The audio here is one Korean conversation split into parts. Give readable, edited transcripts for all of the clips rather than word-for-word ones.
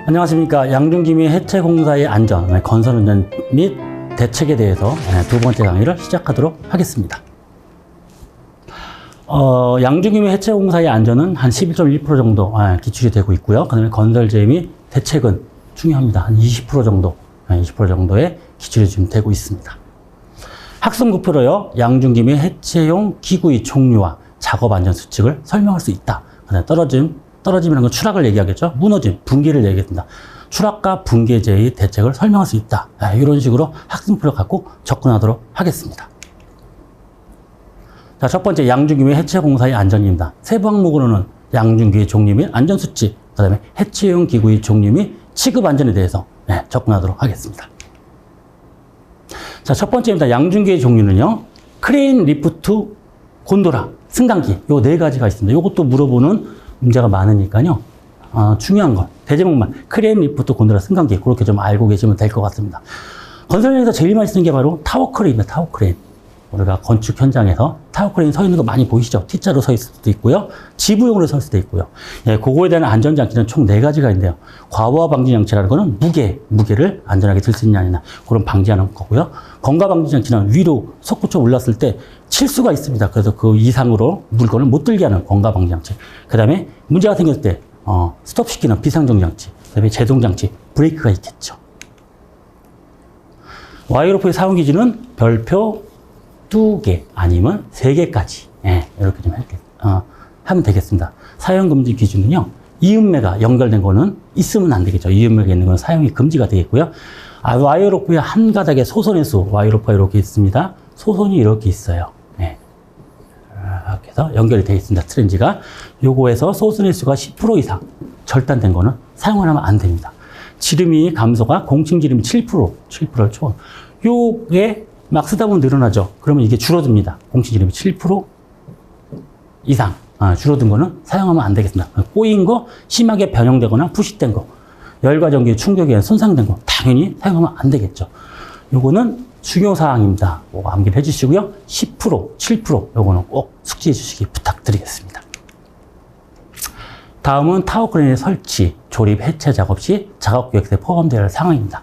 안녕하십니까. 양중기미 해체공사의 안전, 건설운전 및 대책에 대해서 두 번째 강의를 시작하도록 하겠습니다. 양중기미 해체공사의 안전은 한 11.1% 정도 기출이 되고 있고요. 그다음에 건설재해 및 대책은 중요합니다. 한 20% 정도, 20% 정도의 기출이 지금 되고 있습니다. 학습목표로요, 양중기미 해체용 기구의 종류와 작업 안전 수칙을 설명할 수 있다. 그다음에 떨어짐이라는 건 추락을 얘기하겠죠. 무너짐, 붕괴를 얘기합니다. 추락과 붕괴재의 대책을 설명할 수 있다. 이런 식으로 학습목표를 갖고 접근하도록 하겠습니다. 자, 첫 번째 양중기미 해체공사의 안전입니다. 세부 항목으로는 양중기의 종류 및 안전수칙, 그 다음에 해체용 기구의 종류 및 취급 안전에 대해서 접근하도록 하겠습니다. 자, 첫 번째입니다. 양중기의 종류는요, 크레인, 리프트, 곤도라, 승강기, 요 네 가지가 있습니다. 요것도 물어보는 문제가 많으니까요. 중요한 건 대제목만 크레인, 리프트, 곤도라, 승강기 그렇게 좀 알고 계시면 될 것 같습니다. 건설에서 제일 많이 쓰는 게 바로 타워크레인입니다. 타워크레인. 우리가 건축 현장에서 타워크레인 서 있는 거 많이 보이시죠? T자로 서 있을 수도 있고요. 지부용으로 설 수도 있고요. 그거에 대한 안전장치는 총 4가지가 있는데요. 과부하 방지 장치라는 거는 무게를 안전하게 들 수 있냐 아니냐 그런 방지하는 거고요. 건가 방지 장치는 위로 석고쳐 올랐을 때 칠 수가 있습니다. 그래서 그 이상으로 물건을 못 들게 하는 건가 방지 장치. 그 다음에 문제가 생겼을 때 스톱시키는 비상정 장치. 그 다음에 제동 장치, 브레이크가 있겠죠. 와이어로프의 사용 기준은 별표 2개 아니면 3개까지 이렇게 좀 하면 되겠습니다. 사용 금지 기준은요, 이음매가 연결된 거는 있으면 안 되겠죠. 이음매가 있는 건 사용이 금지가 되겠고요. 와이어로프의 한 가닥에 소선의 수, 와이어로프가 이렇게 있습니다. 소선이 이렇게 있어요. 이렇게 해서 연결이 되어 있습니다. 트렌지가. 요거에서 소선의 수가 10% 이상 절단된 거는 사용을 하면 안 됩니다. 지름이 감소가 공칭 지름이 7%를 초. 요게 막 쓰다 보면 늘어나죠. 그러면 이게 줄어듭니다. 공칭 지름이 7% 이상 줄어든 거는 사용하면 안 되겠습니다. 꼬인 거, 심하게 변형되거나 부식된 거, 열과 전기 충격에 의한 손상된 거 당연히 사용하면 안 되겠죠. 요거는 중요사항입니다. 암기를 해주시고요. 10%, 7% 요거는 꼭 숙지해 주시기 부탁드리겠습니다. 다음은 타워크레인의 설치, 조립, 해체 작업 시 작업계획서에 포함되어야 할 사항입니다.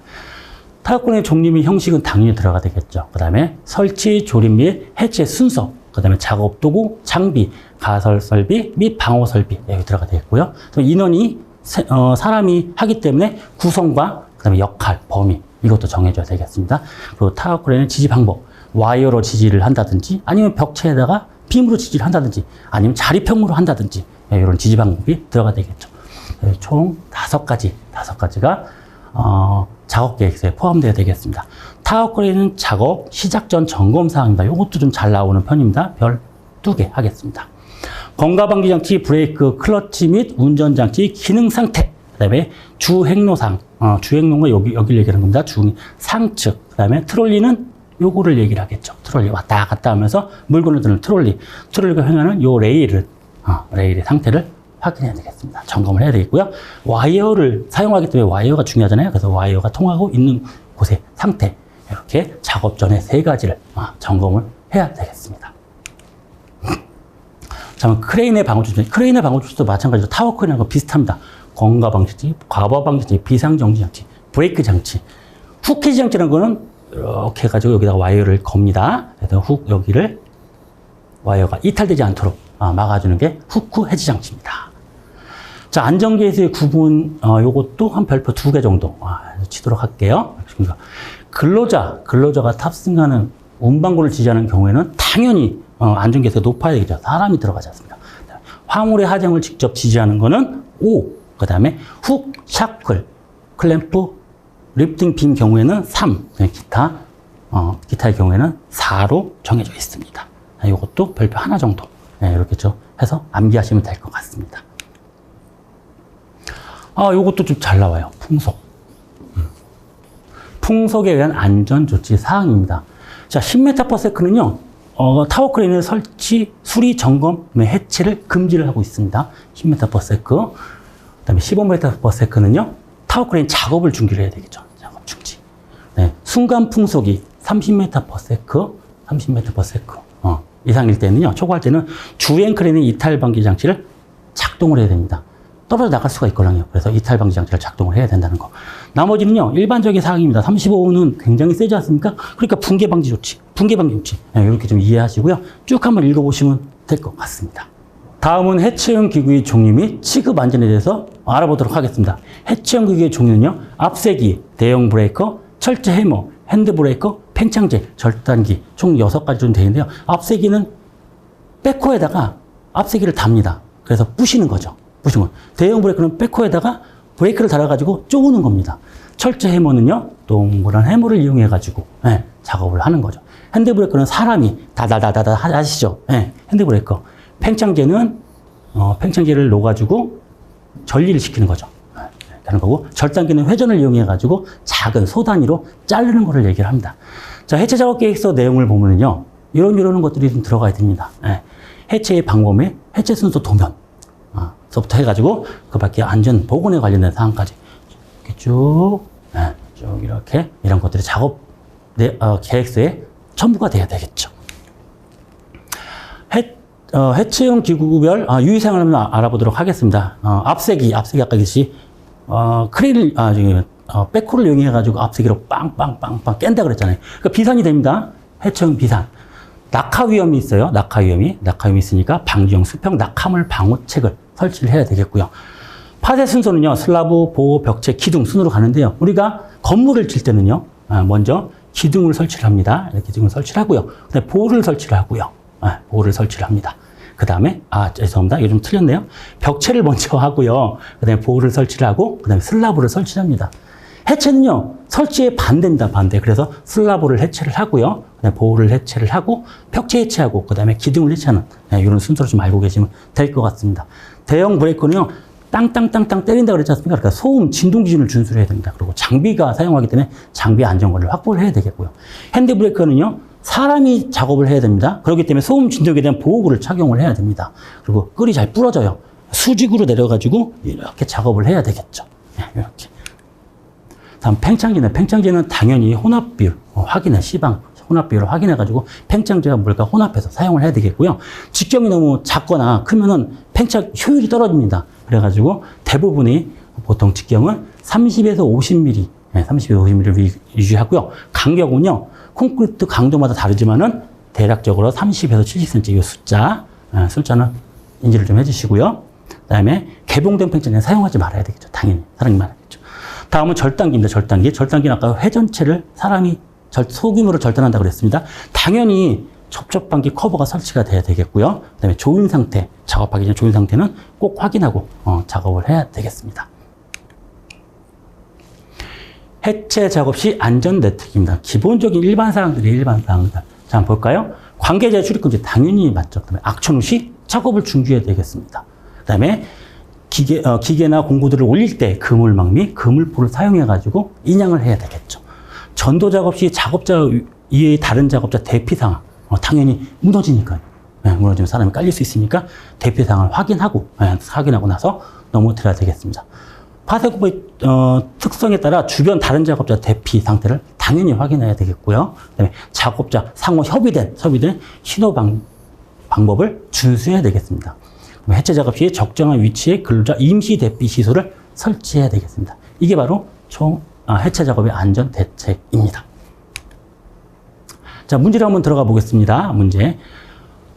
타워크레인의 종류 및 형식은 당연히 들어가 되겠죠. 그 다음에 설치, 조립 및 해체 순서, 그 다음에 작업 도구, 장비, 가설 설비 및 방호 설비 여기 들어가 되겠고요. 인원이 사람이 하기 때문에 구성과 그 다음에 역할, 범위 이것도 정해줘야 되겠습니다. 그리고 타워크레인의 지지 방법, 와이어로 지지를 한다든지 아니면 벽체에다가 빔으로 지지를 한다든지 아니면 자립형으로 한다든지 이런 지지 방법이 들어가 되겠죠. 총 5가지가 작업 계획서에 포함되어야 되겠습니다. 타워크레인은 작업 시작 전 점검 사항입니다. 이것도 좀 잘 나오는 편입니다. 별 2개 하겠습니다. 건가 방지 장치, 브레이크, 클러치 및 운전 장치 기능 상태. 그다음에 주행로상, 주행로가 여기를 얘기하는 겁니다. 상측. 그다음에 트롤리는 요거를 얘기를 하겠죠. 트롤리 왔다 갔다 하면서 물건을 드는 트롤리가 행하는 요 레일의 상태를 확인해야 되겠습니다. 점검을 해야 되겠고요. 와이어를 사용하기 때문에 와이어가 중요하잖아요. 그래서 와이어가 통하고 있는 곳의 상태, 이렇게 작업 전에 3가지를 점검을 해야 되겠습니다. 자, 크레인의 방어 조치도 마찬가지로 타워크레인하고 비슷합니다. 건가 방지장치, 과부하 방지장치, 비상정지 장치, 브레이크 장치. 훅 해지 장치라는 거는 이렇게 해가지고 여기다가 와이어를 겁니다. 그래서 훅 여기를 와이어가 이탈되지 않도록 막아주는 게 훅 해지 장치입니다. 자, 안전계에서의 구분, 요것도 한 별표 2개 정도 치도록 할게요. 근로자가 탑승하는 운반구를 지지하는 경우에는 당연히 안전계에서 높아야 되겠죠. 사람이 들어가지 않습니다. 화물의 하정을 직접 지지하는 거는 5, 그 다음에 훅, 샤클, 클램프, 리프팅 빔 경우에는 3, 기타의 경우에는 4로 정해져 있습니다. 이것도 별표 하나 정도 이렇게 해서 암기하시면 될 것 같습니다. 요것도 좀 잘 나와요. 풍속. 풍속에 의한 안전조치 사항입니다. 자, 10m/s는요, 타워크레인의 설치, 수리, 점검, 해체를 금지를 하고 있습니다. 10m/s. 그 다음에 15m/s는요, 타워크레인 작업을 중지를 해야 되겠죠. 작업 중지. 순간 풍속이 30m/s, 이상일 때는요, 초과할 때는 주행 크레인의 이탈 방지 장치를 작동을 해야 됩니다. 떨어져 나갈 수가 있거든요. 그래서 이탈 방지 장치를 작동을 해야 된다는 거. 나머지는요, 일반적인 사항입니다. 35호는 굉장히 세지 않습니까? 그러니까 붕괴 방지 조치, 붕괴 방지 조치. 이렇게 좀 이해하시고요. 쭉 한번 읽어보시면 될 것 같습니다. 다음은 해체형 기구의 종류 및 취급 안전에 대해서 알아보도록 하겠습니다. 해체형 기구의 종류는요, 앞세기, 대형 브레이커, 철제 해머, 핸드 브레이커, 팽창제, 절단기 총 6가지 좀 되어 있는데요. 앞세기는 백호에다가 앞세기를 답니다. 그래서 부시는 거죠. 부시는 거. 대형 브레이크는 백호에다가 브레이크를 달아가지고 쪼우는 겁니다. 철제 해머는요, 동그란 해머를 이용해가지고 작업을 하는 거죠. 핸드 브레이크는 사람이 다다다다다 하시죠. 핸드 브레이커. 팽창제는 팽창제를 놓아가지고 전리를 시키는 거죠. 되는 거고, 절단기는 회전을 이용해가지고 작은 소 단위로 자르는 거를 얘기를 합니다. 자, 해체 작업 계획서 내용을 보면요, 이런 것들이 좀 들어가야 됩니다. 해체의 방법 및 해체 순서 도면, 서부터 해가지고 그 밖에 안전 보건에 관련된 사항까지 이렇게 쭉 이렇게 이런 것들이 작업 계획서에 첨부가 돼야 되겠죠. 해체용 기구별 유의사항을 한번 알아보도록 하겠습니다. 앞세기 아까 계시 크레인을 백호를 이용해가지고 앞세기로 빵빵빵빵 깬다 그랬잖아요. 그러니까 비산이 됩니다. 해체용 비산. 낙하 위험이 있어요. 낙하 위험이 있으니까 방지용 수평 낙하물 방호책을 설치를 해야 되겠고요. 파쇄 순서는요, 슬라브, 보호, 벽체, 기둥 순으로 가는데요. 우리가 건물을 질 때는요, 먼저 기둥을 설치를 합니다. 이렇게 기둥을 설치를 하고요. 그다음에 보호를 설치를 하고요. 보호를 설치를 합니다. 그 다음에, 죄송합니다. 이거 좀 틀렸네요. 벽체를 먼저 하고요. 그 다음에 보호를 설치를 하고, 그 다음에 슬라브를 설치를 합니다. 해체는요, 설치의 반대입니다, 반대. 그래서 슬라브를 해체를 하고요. 그 다음에 보호를 해체를 하고, 벽체 해체하고, 그 다음에 기둥을 해체하는, 이런 순서로 좀 알고 계시면 될 것 같습니다. 대형 브레이크는요, 땅땅땅땅 때린다 그랬지 않습니까? 그러니까 소음, 진동 기준을 준수해야 됩니다. 그리고 장비가 사용하기 때문에 장비 안전거리를 확보를 해야 되겠고요. 핸드 브레이크는요, 사람이 작업을 해야 됩니다. 그렇기 때문에 소음 진동에 대한 보호구를 착용을 해야 됩니다. 그리고 끌이 잘 부러져요. 수직으로 내려가지고 이렇게 작업을 해야 되겠죠. 이렇게. 다음 팽창제는 당연히 혼합 비율 확인해, 시방 혼합 비율을 확인해가지고 팽창제와 물과 혼합해서 사용을 해야 되겠고요. 직경이 너무 작거나 크면은 팽창 효율이 떨어집니다. 그래가지고 대부분이 보통 직경은 30에서 50mm, 30에서 50mm를 유지하고요. 간격은요, 콘크리트 강도마다 다르지만은 대략적으로 30에서 70cm 이 숫자는 인지를 좀 해주시고요. 그 다음에 개봉된 팽창제는 사용하지 말아야 되겠죠. 당연히 사람이 말하겠죠. 다음은 절단기입니다. 절단기는 아까 회전체를 사람이 소규모로 절단한다고 그랬습니다. 당연히 접촉방지 커버가 설치가 돼야 되겠고요. 그 다음에 조인 상태, 작업하기 전에 조인 상태는 꼭 확인하고 작업을 해야 되겠습니다. 해체 작업 시 안전 네트워크입니다. 기본적인 일반 사항들. 자, 한번 볼까요? 관계자 출입금지 당연히 맞죠. 그다음에 악천 후 시 작업을 중지해야 되겠습니다. 그다음에 기계나 공구들을 올릴 때 그물망 및 그물포를 사용해가지고 인양을 해야 되겠죠. 전도 작업 시 작업자 이외의 다른 작업자 대피 상황, 당연히 무너지니까요. 무너지면 사람이 깔릴 수 있으니까 대피 상황을 확인하고 나서 넘어뜨려야 되겠습니다. 파쇄구의 특성에 따라 주변 다른 작업자 대피 상태를 당연히 확인해야 되겠고요. 그다음에 작업자 상호 협의된 신호 방법을 준수해야 되겠습니다. 해체 작업 시 적정한 위치에 근로자 임시 대피 시설을 설치해야 되겠습니다. 이게 바로 해체 작업의 안전 대책입니다. 자, 문제를 한번 들어가 보겠습니다. 문제.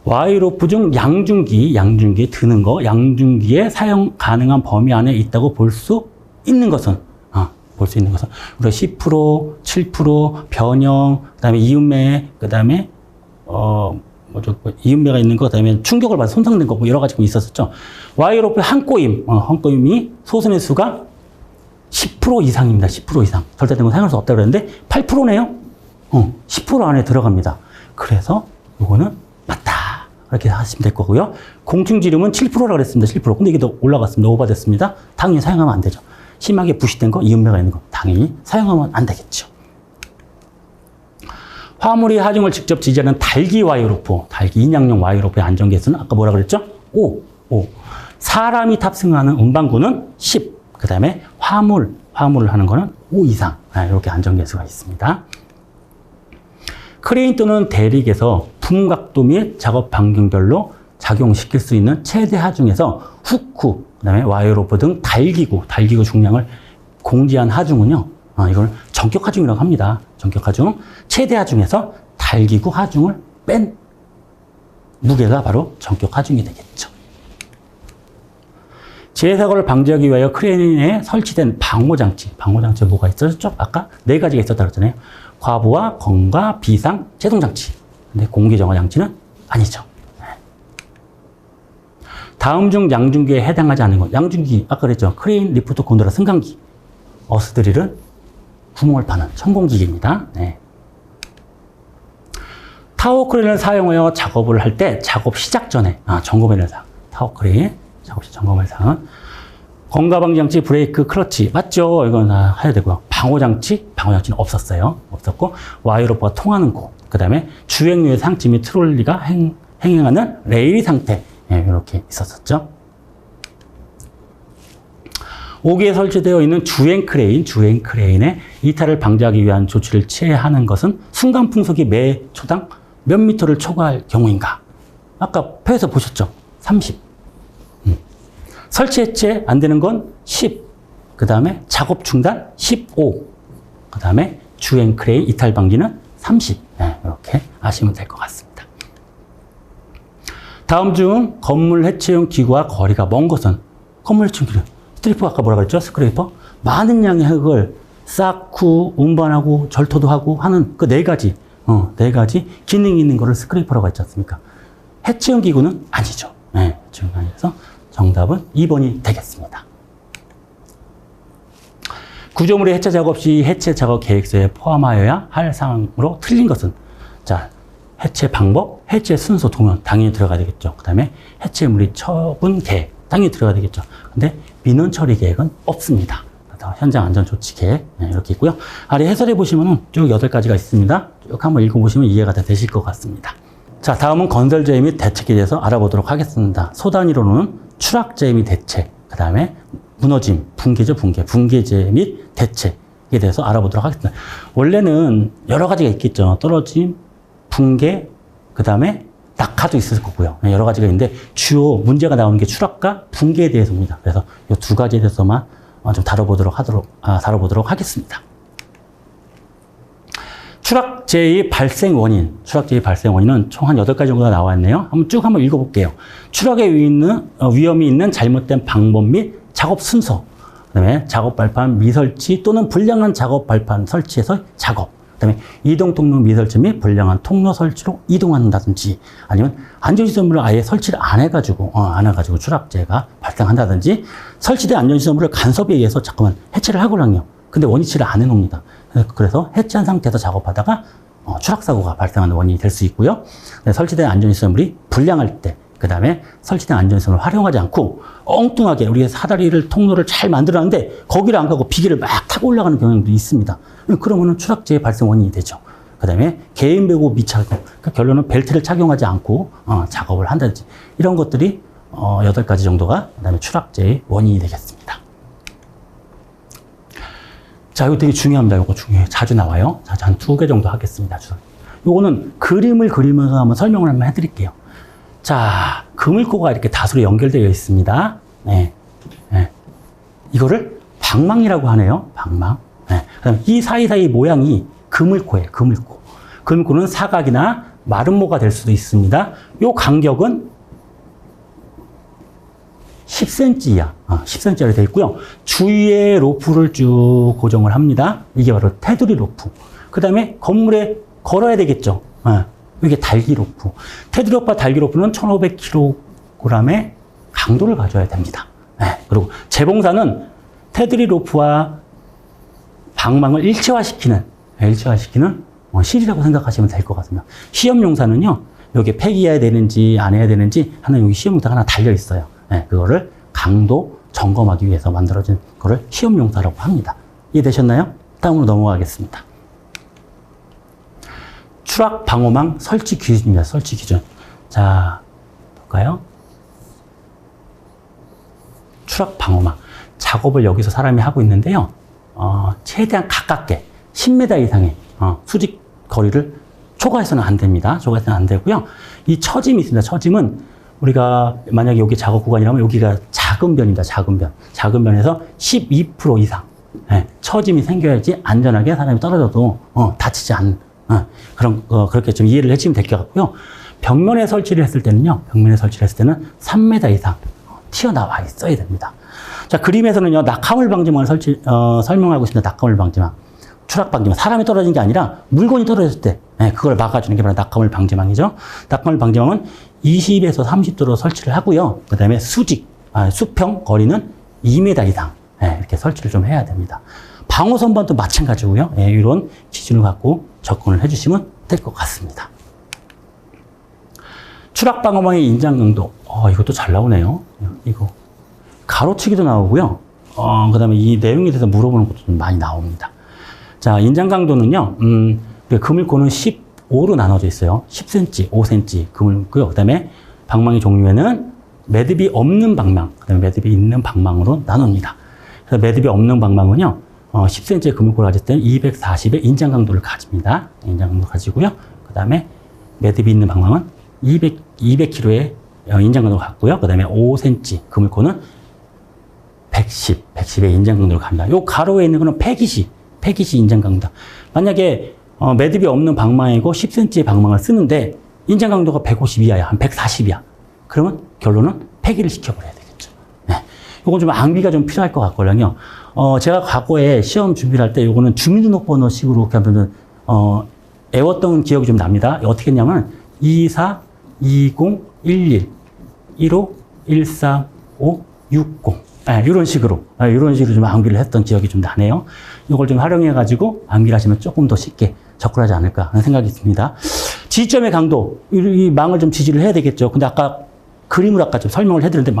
와이로프 중 양중기에 드는 거, 양중기에 사용 가능한 범위 안에 있다고 볼 수 있는 것은, 우리가 10%, 7%, 변형, 그 다음에 이음매, 그 다음에, 이음매가 있는 거, 그 다음에 충격을 받아 손상된 거, 여러 가지 있었었죠. 와이로프의 한 꼬임이 소선의 수가 10% 이상입니다. 10% 이상. 절대된 건 사용할 수 없다고 그랬는데, 8%네요? 10% 안에 들어갑니다. 그래서, 이거는 맞다. 이렇게 하시면 될 거고요. 공충지름은 7%라고 그랬습니다. 7%. 근데 이게 더 올라갔습니다. 오버됐습니다. 당연히 사용하면 안 되죠. 심하게 부식된 거, 이음매가 있는 거, 당연히 사용하면 안 되겠죠. 화물이 하중을 직접 지지하는 달기 인양용 와이로프의 안전계수는 아까 뭐라 그랬죠? 5. 사람이 탑승하는 운반구는 10. 그 다음에 화물을 하는 거는 5 이상. 이렇게 안전계수가 있습니다. 크레인 또는 대릭에서 붐각도 및 작업 반경별로 작용시킬 수 있는 최대 하중에서 후크, 그다음에 와이어로프 등 달기구 중량을 공지한 하중은요, 이걸 전격 하중이라고 합니다. 전격 하중. 최대 하중에서 달기구 하중을 뺀 무게가 바로 전격 하중이 되겠죠. 재해 사고를 방지하기 위하여 크레인에 설치된 방호장치에 뭐가 있었죠? 아까 4가지가 있었다고 했잖아요. 과부하, 검과, 비상, 제동장치. 근데 공기정화 장치는 아니죠. 다음 중 양중기에 해당하지 않는 것. 양중기, 아까 그랬죠. 크레인, 리프트, 곤돌라, 승강기. 어스드릴은 구멍을 파는 천공기계입니다. 네. 타워 크레인을 사용하여 작업을 할 때 작업 시작 전에 점검해야 사항. 타워 크레인 작업 시 점검할 사항은 건강방지장치, 브레이크, 클러치 맞죠? 이건 다 해야 되고요. 방호장치는 없었어요. 없었고 와이어로프가 통하는 곳. 그 다음에 주행류의 상체 및 트롤리가 행행하는 레일 상태. 이렇게 있었었죠. 5기에 설치되어 있는 주행 크레인의 이탈을 방지하기 위한 조치를 취하는 것은 순간 풍속이 매 초당 몇 미터를 초과할 경우인가? 아까 표에서 보셨죠? 30. 설치 해체 안 되는 건 10. 그 다음에 작업 중단 15. 그 다음에 주행 크레인 이탈 방지는 30. 이렇게 아시면 될 것 같습니다. 다음 중 건물 해체용 기구와 거리가 먼 것은 건물 해체용 기구. 스트리퍼 아까 뭐라 그랬죠? 스크레이퍼. 많은 양의 흙을 쌓고 운반하고 절토도 하고 하는 그 4가지. 4가지 기능이 있는 거를 스크레이퍼라고 했지 않습니까? 해체용 기구는 아니죠. 해체용 아니라서 정답은 2번이 되겠습니다. 구조물의 해체 작업 시 해체 작업 계획서에 포함하여야 할 사항으로 틀린 것은 자, 해체 방법, 해체 순서 도면 당연히 들어가야 되겠죠. 그 다음에 해체물의 처분 계획 당연히 들어가야 되겠죠. 근데 민원 처리 계획은 없습니다. 현장 안전 조치 계획 이렇게 있고요. 아래 해설해 보시면은 쭉 8가지가 있습니다. 쭉 한번 읽어보시면 이해가 다 되실 것 같습니다. 자, 다음은 건설재해 및 대책에 대해서 알아보도록 하겠습니다. 소단위로는 추락재해 및 대책, 그 다음에 무너짐, 붕괴죠, 붕괴재해 및 대책에 대해서 알아보도록 하겠습니다. 원래는 여러 가지가 있겠죠. 떨어짐, 붕괴, 그 다음에 낙하도 있을 거고요. 여러 가지가 있는데 주요 문제가 나오는 게 추락과 붕괴에 대해서입니다. 그래서 이 2가지에 대해서만 좀 다뤄보도록 하겠습니다. 추락재해의 발생 원인은 총 한 8가지 정도가 나왔네요. 한번 읽어볼게요. 추락의 위험이 있는 잘못된 방법 및 작업 순서, 그 다음에 작업 발판 미설치 또는 불량한 작업 발판 설치에서 작업, 그 다음에 이동 통로 미설치 및 불량한 통로 설치로 이동한다든지 아니면 안전시설물을 아예 설치를 안 해가지고 추락재해가 발생한다든지 설치된 안전시설물을 간섭에 의해서 자꾸만 해체를 하거든요. 근데 원위치를 안 해놓습니다. 그래서 해체한 상태에서 작업하다가 추락사고가 발생하는 원인이 될 수 있고요. 설치된 안전시설물이 불량할 때, 그 다음에 설치된 안전시설물을 활용하지 않고 엉뚱하게 우리 사다리를 통로를 잘 만들었는데 거기를 안 가고 비계를 막 타고 올라가는 경향도 있습니다. 그러면 추락재해 발생 원인이 되죠. 그 다음에 개인 배구 미착용, 그러니까 결론은 벨트를 착용하지 않고 작업을 한다든지 이런 것들이 8가지 정도가 그 다음에 추락재해의 원인이 되겠습니다. 자, 이거 되게 중요합니다. 이거 중요해요. 자주 나와요. 자, 한 2개 정도 하겠습니다. 요거는 그림을 그리면서 한번 설명을 한번 해드릴게요. 자, 그물코가 이렇게 다수로 연결되어 있습니다. 이거를 방망이라고 하네요. 방망. 그다음 이 사이사이 모양이 그물코예요. 그물코는 사각이나 마름모가 될 수도 있습니다. 요 간격은 10cm 이하, 10cm로 되어 있고요. 주위에 로프를 쭉 고정을 합니다. 이게 바로 테두리 로프. 그 다음에 건물에 걸어야 되겠죠. 이게 달기 로프. 테두리 로프와 달기 로프는 1500kg의 강도를 가져야 됩니다. 그리고 재봉사는 테두리 로프와 방망을 일체화시키는 실이라고 생각하시면 될 것 같습니다. 시험용사는요, 여기 폐기해야 되는지 안 해야 되는지 하는 여기 시험용사가 하나 달려 있어요. 그거를 강도 점검하기 위해서 만들어진 거를 시험용사라고 합니다. 이해되셨나요? 다음으로 넘어가겠습니다. 추락 방호망 설치 기준입니다. 설치 기준. 자, 볼까요? 추락 방호망. 작업을 여기서 사람이 하고 있는데요. 최대한 가깝게 10m 이상의 수직 거리를 초과해서는 안 됩니다. 초과해서는 안 되고요. 이 처짐이 있습니다. 처짐은 우리가 만약에 여기 작업 구간이라면 여기가 작은 변입니다. 작은 변. 작은 변에서 12% 이상 처짐이 생겨야지 안전하게 사람이 떨어져도 다치지 않는 그렇게 좀 이해를 해주시면 될 것 같고요. 벽면에 설치를 했을 때는요. 벽면에 설치를 했을 때는 3m 이상 튀어나와 있어야 됩니다. 자, 그림에서는요. 낙하물 방지망을 설명하고 있습니다. 낙하물 방지망. 추락 방지망. 사람이 떨어진 게 아니라 물건이 떨어졌을 때 그걸 막아주는 게 바로 낙하물 방지망이죠. 낙하물 방지망은 20에서 30도로 설치를 하고요. 그 다음에 수평 거리는 2m 이상 이렇게 설치를 좀 해야 됩니다. 방호 선반도 마찬가지고요. 이런 기준을 갖고 접근을 해주시면 될 것 같습니다. 추락 방호망의 인장 강도. 이것도 잘 나오네요. 이거 가로치기도 나오고요. 그 다음에 이 내용에 대해서 물어보는 것도 좀 많이 나옵니다. 자, 인장 강도는요. 그물고는 15로 나눠져 있어요. 10cm, 5cm 그물고요. 그 다음에 방망이 종류에는 매듭이 없는 방망, 그 다음에 매듭이 있는 방망으로 나눕니다. 그래서 매듭이 없는 방망은요, 10cm의 그물고를 가질 때는 240의 인장 강도를 가집니다. 인장 강도 가지고요. 그 다음에 매듭이 있는 방망은 200kg의 인장 강도를 갖고요. 그 다음에 5cm 그물고는 110의 인장 강도를 갑니다. 요 가로에 있는 거는 폐기시 인장 강도. 만약에 매듭이 없는 방망이고 10cm의 방망을 쓰는데 인장 강도가 150 이하야, 한 140이야. 그러면 결론은 폐기를 시켜버려야 되겠죠. 요건 좀 암기가 좀 필요할 것 같거든요. 제가 과거에 시험 준비를 할 때 요거는 주민등록번호식으로 이렇게 하면은, 외웠던 기억이 좀 납니다. 어떻게 했냐면, 24, 20, 11, 15, 135, 60. 이런 식으로 좀 암기를 했던 기억이 좀 나네요. 이걸 좀 활용해가지고 암기를 하시면 조금 더 쉽게 접근하지 않을까 하는 생각이 듭니다. 지점의 강도, 이 망을 좀 지지를 해야 되겠죠. 근데 그림을 아까 좀 설명을 해드렸는데,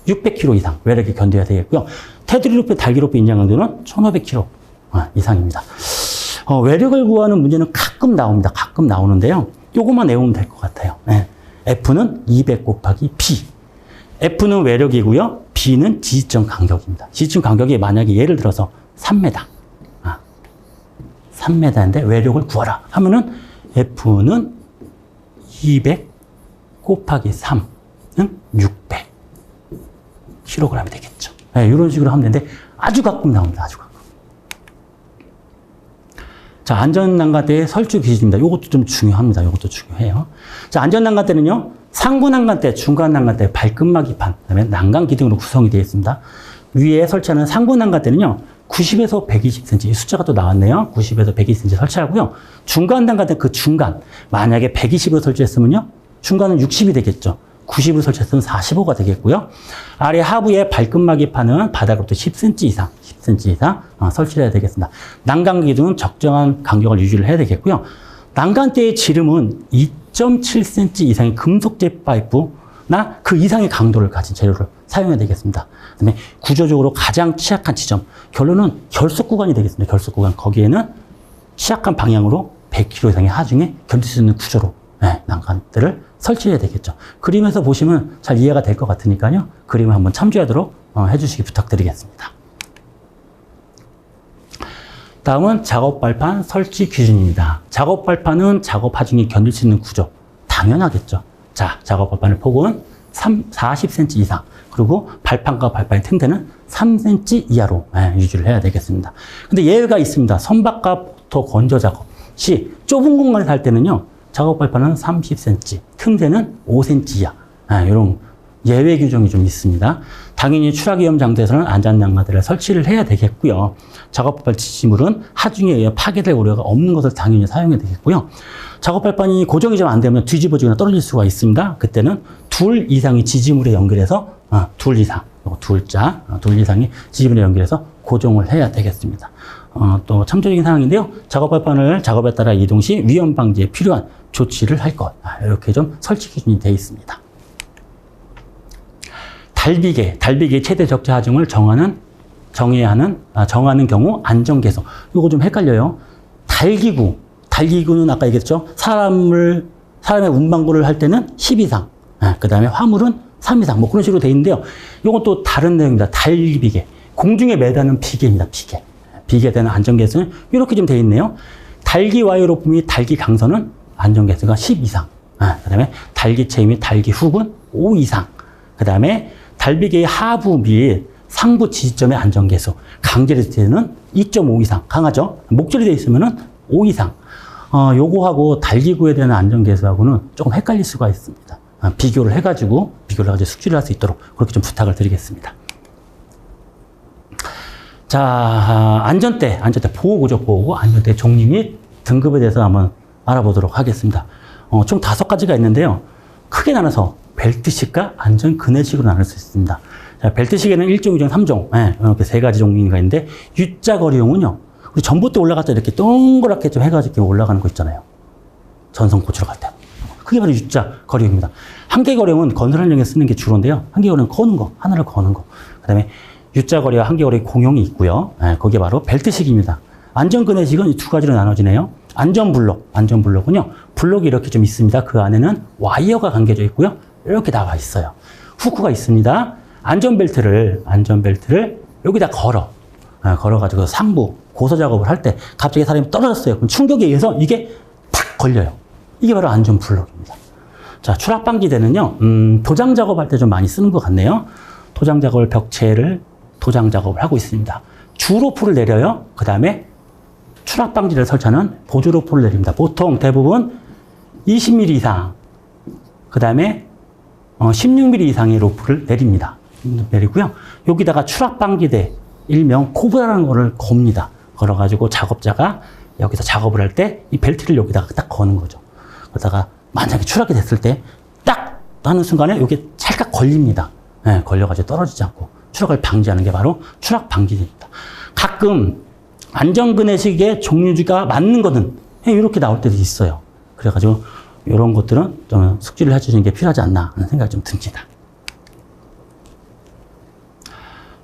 600kg 이상 외력이 견뎌야 되겠고요. 테두리 높이, 달기 높이 인장 강도는 1500kg 이상입니다. 외력을 구하는 문제는 가끔 나옵니다. 가끔 나오는데요. 요것만 외우면 될 것 같아요. F는 200 곱하기 B. F는 외력이고요. B는 지지점 간격입니다. 지지점 간격이 만약에 예를 들어서 3m. 3m인데 외력을 구하라 하면은 F는 200 곱하기 3은 600 kg이 되겠죠. 이런 식으로 하면 되는데 아주 가끔 나옵니다. 아주 가끔. 자, 안전난간대의 설치 기준입니다. 이것도 좀 중요합니다. 이것도 중요해요. 자, 안전난간대는요. 상부 난간대, 중간 난간대, 발끝막 이판, 그다음에 난간 기둥으로 구성이 되어 있습니다. 위에 설치하는 상부 난간대는요. 90에서 120cm, 이 숫자가 또 나왔네요. 90에서 120cm 설치하고요. 중간 난간대 그 중간, 만약에 120으로 설치했으면요. 중간은 60이 되겠죠. 90으로 설치했으면 45가 되겠고요. 아래 하부에 발끝막 이판은 바닥으로부터 10cm 이상 설치를 해야 되겠습니다. 난간 기둥은 적정한 간격을 유지를 해야 되겠고요. 난간대의 지름은 2.7cm 이상의 금속재 파이프나 그 이상의 강도를 가진 재료를 사용해야 되겠습니다. 그다음에 구조적으로 가장 취약한 지점, 결론은 결속 구간이 되겠습니다. 결속 구간, 거기에는 취약한 방향으로 100kg 이상의 하중에 견딜 수 있는 구조로 난간대를 설치해야 되겠죠. 그림에서 보시면 잘 이해가 될 것 같으니까요. 그림을 한번 참조하도록 해주시기 부탁드리겠습니다. 다음은 작업 발판 설치 기준입니다. 작업 발판은 작업 하중이 견딜 수 있는 구조. 당연하겠죠. 자, 작업 발판의 폭은 40cm 이상, 그리고 발판과 발판의 틈새는 3cm 이하로 유지를 해야 되겠습니다. 근데 예외가 있습니다. 선박과 보터 건조 작업 시 좁은 공간에서 할 때는요, 작업 발판은 30cm, 틈새는 5cm 이하. 이런 예외 규정이 좀 있습니다. 당연히 추락 위험 장소에서는 안전난간대를 설치를 해야 되겠고요. 작업 발판 지지물은 하중에 의해 파괴될 우려가 없는 것을 당연히 사용해야 되겠고요. 작업 발판이 고정이 좀 안 되면 뒤집어지거나 떨어질 수가 있습니다. 그때는 둘 이상의 지지물에 연결해서 둘 이상의 지지물에 연결해서 고정을 해야 되겠습니다. 또 참조적인 사항인데요. 작업 발판을 작업에 따라 이동 시 위험 방지에 필요한 조치를 할 것. 이렇게 좀 설치 기준이 되어 있습니다. 달비계 최대 적재 하중을 정하는 경우 안전 개선. 이거 좀 헷갈려요. 달기구는 아까 얘기했죠. 사람의 운반구를 할 때는 10 이상. 그 다음에 화물은 3 이상. 뭐 그런 식으로 되어 있는데요. 이건 또 다른 내용입니다. 달비계. 공중에 매다는 비계입니다. 비계에 대한 안전 개선은 이렇게 좀 되어 있네요. 달기 와이어로프 및 달기 강선은 안전 개수가 10 이상. 그 다음에 달기체 및 달기 훅은 5 이상. 그 다음에 달비계의 하부 및 상부 지지점의 안전계수. 강제될 때는 2.5 이상. 강하죠? 목줄이 되어 있으면은 5 이상. 요거하고 달기구에 대한 안전계수하고는 조금 헷갈릴 수가 있습니다. 비교를 해가지고 숙지를 할 수 있도록 그렇게 좀 부탁을 드리겠습니다. 자, 안전대 보호구죠, 보호구. 안전대 종류 및 등급에 대해서 한번 알아보도록 하겠습니다. 총 5가지가 있는데요. 크게 나눠서 벨트식과 안전그네식으로 나눌 수 있습니다. 자, 벨트식에는 1종, 2종, 3종, 이렇게 3가지 종류가 있는데, U자거리용은요, 우리 전봇대 올라갈 때 이렇게 동그랗게 좀 해가지고 올라가는 거 있잖아요. 전선 고치러 갈 때. 그게 바로 U자거리용입니다. 한계거리용은 건설 현장에 쓰는 게 주로인데요. 한계거리용은 거는 거, 하늘을 거는 거. 그 다음에 U자거리와 한계거리 공용이 있고요. 그게 바로 벨트식입니다. 안전그네식은 이 2가지로 나눠지네요. 안전블록은요, 블록이 이렇게 좀 있습니다. 그 안에는 와이어가 감겨져 있고요. 이렇게 나와 있어요. 후크가 있습니다. 안전벨트를 여기다 걸어가지고 상부, 고서 작업을 할 때 갑자기 사람이 떨어졌어요. 그럼 충격에 의해서 이게 탁 걸려요. 이게 바로 안전블록입니다. 자, 추락방지대는요, 도장 작업할 때 좀 많이 쓰는 것 같네요. 도장 작업을, 벽체를 도장 작업을 하고 있습니다. 주로프를 내려요. 그 다음에 추락방지를 설치하는 보조로프를 내립니다. 보통 대부분 20mm 이상, 그 다음에 16mm 이상의 로프를 내립니다. 내리고요. 여기다가 추락방지대, 일명 코브라라는 거를 겁니다. 걸어가지고 작업자가 여기서 작업을 할 때 이 벨트를 여기다가 딱 거는 거죠. 그러다가 만약에 추락이 됐을 때 딱 하는 순간에 여기 찰칵 걸립니다. 걸려가지고 떨어지지 않고 추락을 방지하는 게 바로 추락방지입니다. 가끔 안전그네식의 종류가 맞는 거는 이렇게 나올 때도 있어요. 그래가지고 이런 것들은 좀 숙지를 해주시는 게 필요하지 않나 하는 생각이 좀 듭니다.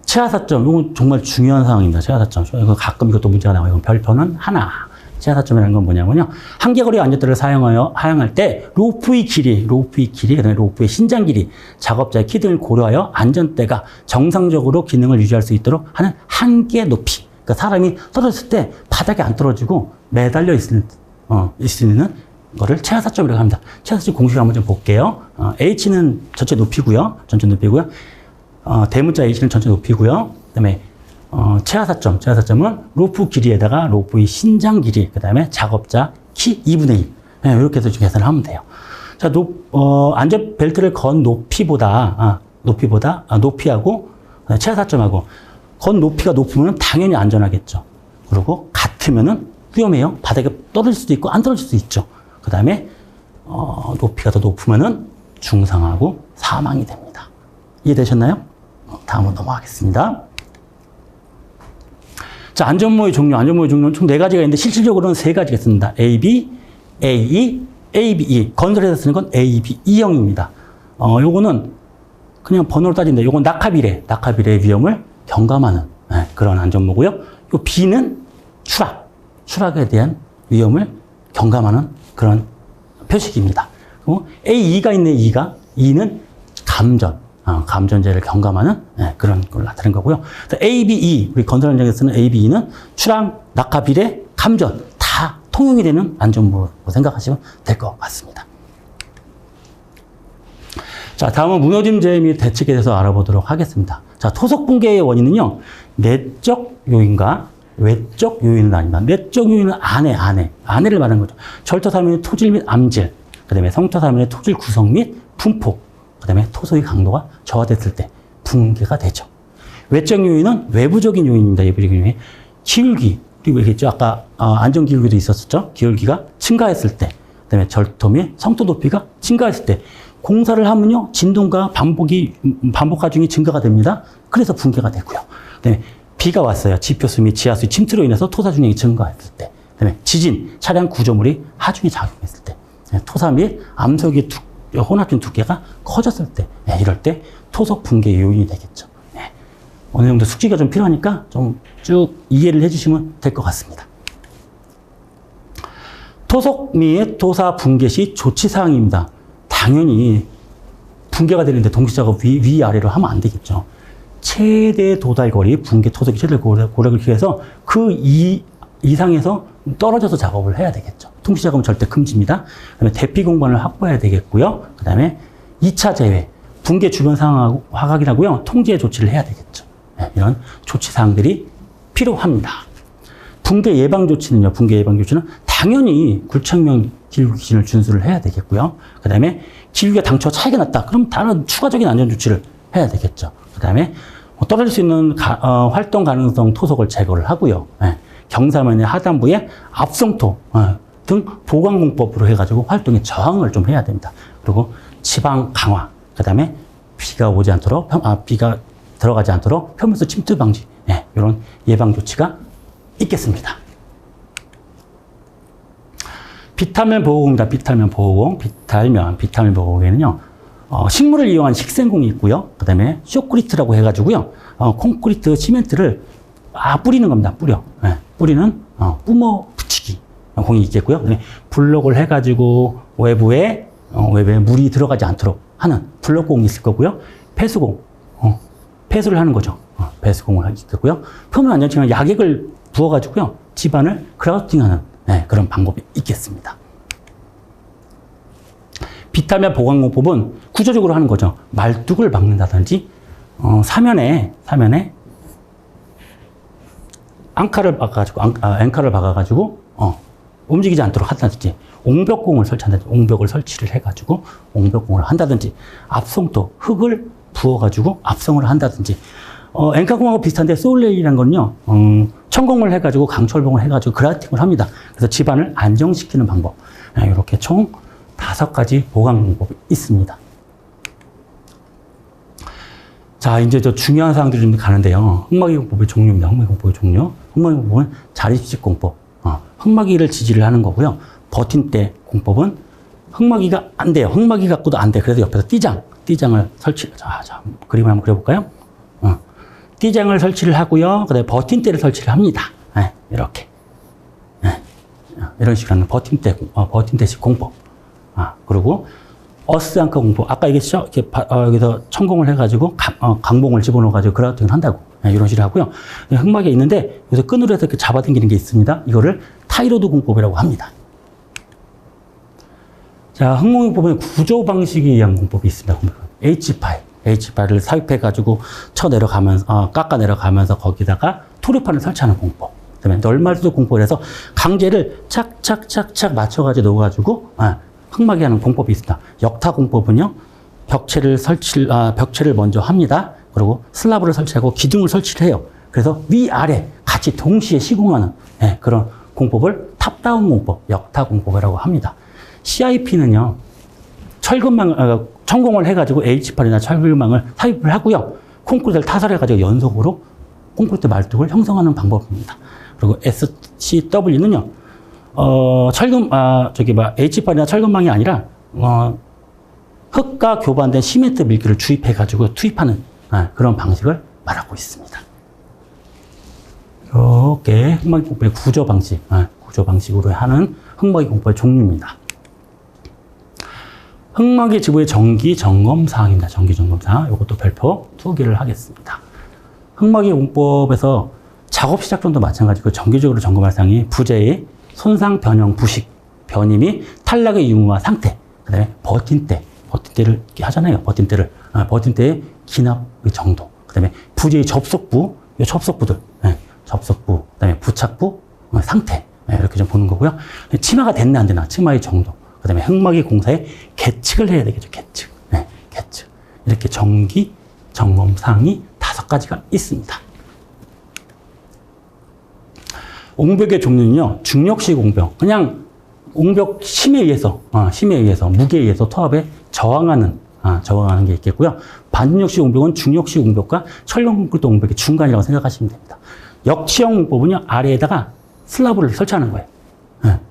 최하사점, 이건 정말 중요한 상황입니다. 최하사점. 이거 가끔 이것도 문제가 나와요. 이건 별표는 하나. 최하사점이라는 건 뭐냐면요. 한계거리 안전대를 사용할 때 로프의 길이, 그다음에 로프의 신장 길이, 작업자의 키 등을 고려하여 안전대가 정상적으로 기능을 유지할 수 있도록 하는 한계 높이. 그러니까 사람이 떨어졌을 때 바닥에 안 떨어지고 매달려 있을 수 있는 거를 최하사점이라고 합니다. 최하사점 공식 한번 좀 볼게요. H는 전체 높이고요. 대문자 H는 전체 높이고요. 그다음에 최하사점은 로프 길이에다가 로프의 신장 길이, 그다음에 작업자 키 2분의 1. 이렇게 해서 계산을 하면 돼요. 자, 안전 벨트를 건 높이하고 최하사점하고 건 높이가 높으면 당연히 안전하겠죠. 그리고 같으면은 위험해요. 바닥에 떨어질 수도 있고 안 떨어질 수도 있죠. 그다음에 높이가 더 높으면은 중상하고 사망이 됩니다. 이해되셨나요? 다음으로 넘어가겠습니다. 자, 안전모의 종류는 총 4가지가 있는데 실질적으로는 3가지가 있습니다. AB, AE, ABE. 건설에서 쓰는 건 ABE형입니다. 요거는 그냥 번호로 따진다. 요건 낙하비례의 위험을 경감하는 그런 안전모고요. 요 B는 추락에 대한 위험을 경감하는 그런 표식입니다. 그리고 AE가 있네, E는 감전제를 경감하는 그런 걸 나타낸 거고요. ABE, 우리 건설 현장에서 쓰는 ABE는 추락, 낙하, 비례, 감전 다 통용이 되는 안전모로 생각하시면 될 것 같습니다. 자, 다음은 무너짐 재해 및 대책에 대해서 알아보도록 하겠습니다. 자, 토속 붕괴의 원인은요, 내적 요인과 외적 요인은 아닙니다. 내적 요인은 안에를 말하는 거죠. 절토사면의 토질 및 암질, 그 다음에 성토사면의 토질 구성 및 분포, 그 다음에 토속의 강도가 저하됐을 때 붕괴가 되죠. 외적 요인은 외부적인 요인입니다. 외부적인 요인. 기울기, 그리고 얘기했죠. 아까 안전기울기도 있었죠. 기울기가 증가했을 때, 그 다음에 절토 및 성토 높이가 증가했을 때, 공사를 하면요, 진동과 반복 과중이 증가가 됩니다. 그래서 붕괴가 되고요. 그 다음에 비가 왔어요. 지표수 및 지하수의 침투로 인해서 토사 중량이 증가했을 때, 그 다음에 지진, 차량 구조물이 하중에 작용했을 때, 토사 및 암석의 혼합진 두께가 커졌을 때, 이럴 때 토속 붕괴 요인이 되겠죠. 어느 정도 숙지가 좀 필요하니까 좀 쭉 이해를 해주시면 될 것 같습니다. 토속 및 토사 붕괴 시 조치사항입니다. 당연히 붕괴가 되는데 동시작업 위아래로 하면 안 되겠죠. 최대 도달거리, 붕괴 토속의 최대 고력을 기해서 그 이상에서 떨어져서 작업을 해야 되겠죠. 통시 작업은 절대 금지입니다. 그다음에 대피 공간을 확보해야 되겠고요. 그다음에 2차 재해, 붕괴 주변 상황 확인하고요. 통제 조치를 해야 되겠죠. 네, 이런 조치 사항들이 필요합니다. 붕괴 예방 조치는요. 붕괴 예방 조치는 당연히 굴착면 기울기 기준을 준수를 해야 되겠고요. 그다음에 기울기가 당초 차이가 났다. 그럼 다른 추가적인 안전 조치를 해야 되겠죠. 그다음에 떨어질 수 있는 활동 가능성 토속을 제거를 하고요. 네, 경사면의 하단부에 압성토 등 보강공법으로 해가지고 활동에 저항을 좀 해야 됩니다. 그리고 지방 강화, 그다음에 비가 오지 않도록 비가 들어가지 않도록 표면수 침투 방지, 네, 이런 예방 조치가 있겠습니다. 비탈면 보호공입니다. 비탈면 보호공, 비탈면 보호공에는요, 식물을 이용한 식생공이 있고요. 그다음에 쇼크리트라고 해가지고요, 콘크리트 시멘트를 뿌리는 겁니다. 네, 뿌리는 뿜어 붙이기 공이 있겠고요. 그다음에 블록을 해가지고 외부에 물이 들어가지 않도록 하는 블록공이 있을 거고요. 폐수공, 폐수를 하는 거죠. 폐수공을 있겠고요. 표면 안전층은 약액을 부어가지고요, 집안을 그라우팅하는, 네, 그런 방법이 있겠습니다. 비탈면 보강공법은 구조적으로 하는 거죠. 말뚝을 막는다든지, 사면에 앵카를 박아가지고 움직이지 않도록 한다든지, 옹벽공을 설치한다든지, 옹벽을 설치를 해가지고 옹벽공을 한다든지, 압성도 흙을 부어가지고 압성을 한다든지, 앵카공하고 비슷한데 소울레일이라는 건요, 천공을 해가지고 강철봉을 해가지고 그라팅을 합니다. 그래서 집안을 안정시키는 방법, 이렇게 총 5가지 보강 방법이 있습니다. 자, 이제 저 중요한 사항들이 좀 가는데요. 흙막이 공법의 종류입니다. 흙막이 공법의 종류. 흙막이 공법은 자립식 공법, 흙막이를 지지를 하는 거고요. 버틴대 공법은 흙막이가 안 돼요. 흙막이 갖고도 안 돼. 그래서 옆에서 띠장을 설치. 자, 그림을 한번 그려볼까요? 띠장을 설치를 하고요. 그다음에 버틴대를 설치를 합니다. 네, 이렇게. 네, 이런 식으로 하는 버틴대식 공법. 그리고 어스앙카 공법. 아까 얘기했죠? 이렇게 여기서 천공을 해가지고 강봉을 집어넣어가지고 그라우팅을 한다고. 네, 이런 식으로 하고요. 흙막이 있는데 여기서 끈으로 해서 이렇게 잡아당기는 게 있습니다. 이거를 타이로드 공법이라고 합니다. 자, 흙목공법은 구조 방식에 의한 공법이 있습니다. H파일을 삽입해가지고 깎아 내려가면서 거기다가 토르판을 설치하는 공법. 그다음에 널말수 공법이라서 강제를 착착착착 맞춰가지고 넣어가지고 흙막이 하는 공법이 있습니다. 역타 공법은요, 벽체를 먼저 합니다. 그리고 슬라브를 설치하고 기둥을 설치를 해요. 그래서 위아래 같이 동시에 시공하는, 그런 공법을 탑다운 공법, 역타 공법이라고 합니다. CIP는요, 천공을 해가지고 H팔이나 철근망을 삽입을 하고요. 콘크리트를 타설해가지고 연속으로 콘크리트 말뚝을 형성하는 방법입니다. 그리고 SCW는요, H팔이나 철근망이 아니라, 흙과 교반된 시멘트 밀기를 주입해가지고 투입하는 그런 방식을 말하고 있습니다. 이렇게 흙막이 공법의 구조 방식으로 하는 흙막이 공법의 종류입니다. 흙막이 지구의 정기 점검 사항입니다. 정기 점검 사항. 이것도 별표 2개를 하겠습니다. 흙막이 공법에서 작업 시작 전도 마찬가지고 정기적으로 점검할 사항이 부재의 손상, 변형, 부식, 변이 및 탈락의 유무와 상태, 그다음에 버틴대를 이렇게 하잖아요. 버틴대의 기납의 정도, 그다음에 부재의 접속부, 접속부들, 접속부, 그다음에 부착부, 상태, 이렇게 좀 보는 거고요. 치마가 됐나 안 되나, 치마의 정도. 그 다음에 흙막이 공사에 계측을 해야 되겠죠. 계측. 이렇게 정기 점검 사항이 5가지가 있습니다. 옹벽의 종류는요, 중력식 옹벽. 그냥 옹벽 힘에 의해서, 무게에 의해서 토합에 저항하는 게 있겠고요. 반중력식 옹벽은 중력식 옹벽과 철근 콘크리트 옹벽의 중간이라고 생각하시면 됩니다. 역치형 공법은요, 아래에다가 슬라브를 설치하는 거예요.